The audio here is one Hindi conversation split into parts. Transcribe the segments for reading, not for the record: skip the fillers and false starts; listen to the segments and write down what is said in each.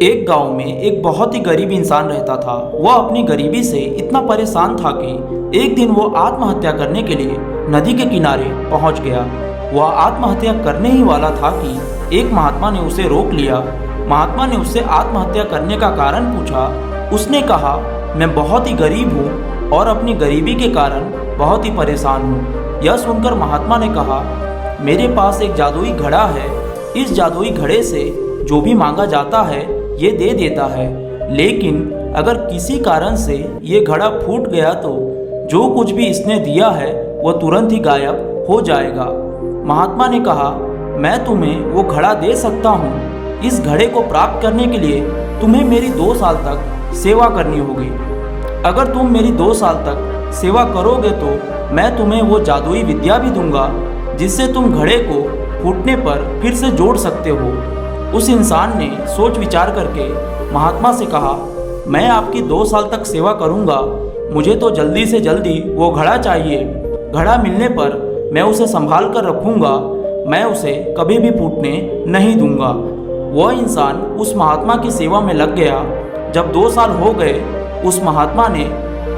एक गांव में एक बहुत ही गरीब इंसान रहता था। वह अपनी गरीबी से इतना परेशान था कि एक दिन वो आत्महत्या करने के लिए नदी के किनारे पहुंच गया। वह आत्महत्या करने ही वाला था कि एक महात्मा ने उसे रोक लिया। महात्मा ने उससे आत्महत्या करने का कारण पूछा। उसने कहा, मैं बहुत ही गरीब हूँ और अपनी गरीबी के कारण बहुत ही परेशान हूँ। यह सुनकर महात्मा ने कहा, मेरे पास एक जादुई घड़ा है। इस जादुई घड़े से जो भी मांगा जाता है ये दे देता है, लेकिन अगर किसी कारण से ये घड़ा फूट गया तो जो कुछ भी इसने दिया है वह तुरंत ही गायब हो जाएगा। महात्मा ने कहा, मैं तुम्हें वो घड़ा दे सकता हूँ। इस घड़े को प्राप्त करने के लिए तुम्हें मेरी 2 साल तक सेवा करनी होगी। अगर तुम मेरी 2 साल तक सेवा करोगे तो मैं तुम्हें वो जादुई विद्या भी दूंगा जिससे तुम घड़े को फूटने पर फिर से जोड़ सकते हो। उस इंसान ने सोच विचार करके महात्मा से कहा, मैं आपकी 2 साल तक सेवा करूंगा। मुझे तो जल्दी से जल्दी वो घड़ा चाहिए। घड़ा मिलने पर मैं उसे संभाल कर रखूंगा। मैं उसे कभी भी फूटने नहीं दूंगा। वह इंसान उस महात्मा की सेवा में लग गया। जब 2 साल हो गए, उस महात्मा ने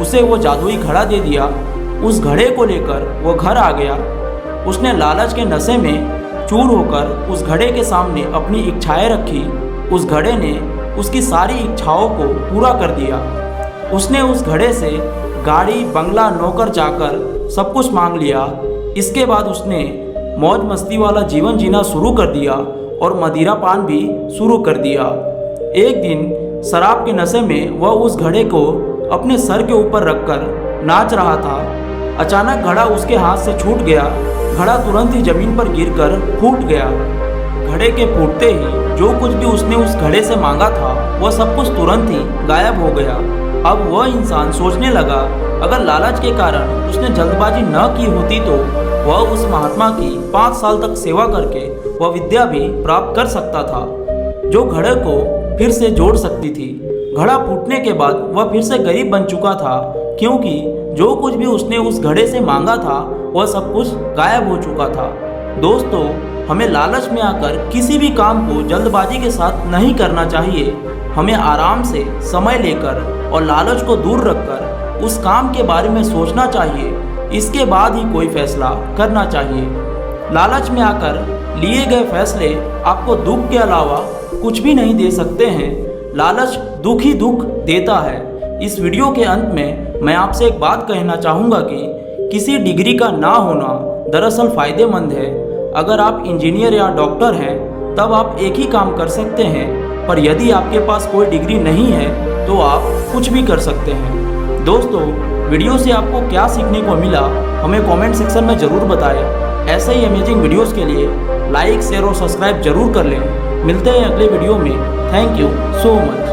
उसे वो जादुई घड़ा दे दिया। उस घड़े को लेकर वो घर आ गया। उसने लालच के नशे में चूर होकर उस घड़े के सामने अपनी इच्छाएं रखी। उस घड़े ने उसकी सारी इच्छाओं को पूरा कर दिया। उसने उस घड़े से गाड़ी, बंगला, नौकर चाकर सब कुछ मांग लिया। इसके बाद उसने मौज मस्ती वाला जीवन जीना शुरू कर दिया और मदिरा पान भी शुरू कर दिया। एक दिन शराब के नशे में वह उस घड़े को अपने सर के ऊपर रखकर नाच रहा था। अचानक घड़ा उसके हाथ से छूट गया। घड़ा तुरंत ही जमीन पर गिरकर फूट गया। घड़े के फूटते ही जो कुछ भी उसने उस घड़े से मांगा था वह सब कुछ तुरंत ही गायब हो गया। अब वह इंसान सोचने लगा, अगर लालच के कारण उसने जल्दबाजी न की होती तो वह उस महात्मा की 5 साल तक सेवा करके वह विद्या भी प्राप्त कर सकता था जो घड़े को फिर से जोड़ सकती थी। घड़ा फूटने के बाद वह फिर से गरीब बन चुका था, क्योंकि जो कुछ भी उसने उस घड़े से मांगा था वह सब कुछ गायब हो चुका था। दोस्तों, हमें लालच में आकर किसी भी काम को जल्दबाजी के साथ नहीं करना चाहिए। हमें आराम से समय लेकर और लालच को दूर रखकर उस काम के बारे में सोचना चाहिए। इसके बाद ही कोई फैसला करना चाहिए। लालच में आकर लिए गए फैसले आपको दुख के अलावा कुछ भी नहीं दे सकते हैं। लालच दुख ही दुख देता है। इस वीडियो के अंत में मैं आपसे एक बात कहना चाहूँगा कि किसी डिग्री का ना होना दरअसल फ़ायदेमंद है। अगर आप इंजीनियर या डॉक्टर हैं तब आप एक ही काम कर सकते हैं, पर यदि आपके पास कोई डिग्री नहीं है तो आप कुछ भी कर सकते हैं। दोस्तों, वीडियो से आपको क्या सीखने को मिला हमें कमेंट सेक्शन में ज़रूर बताएं। ऐसे ही अमेजिंग वीडियोस के लिए लाइक, शेयर और सब्सक्राइब जरूर कर लें। मिलते हैं अगले वीडियो में। Thank you so much.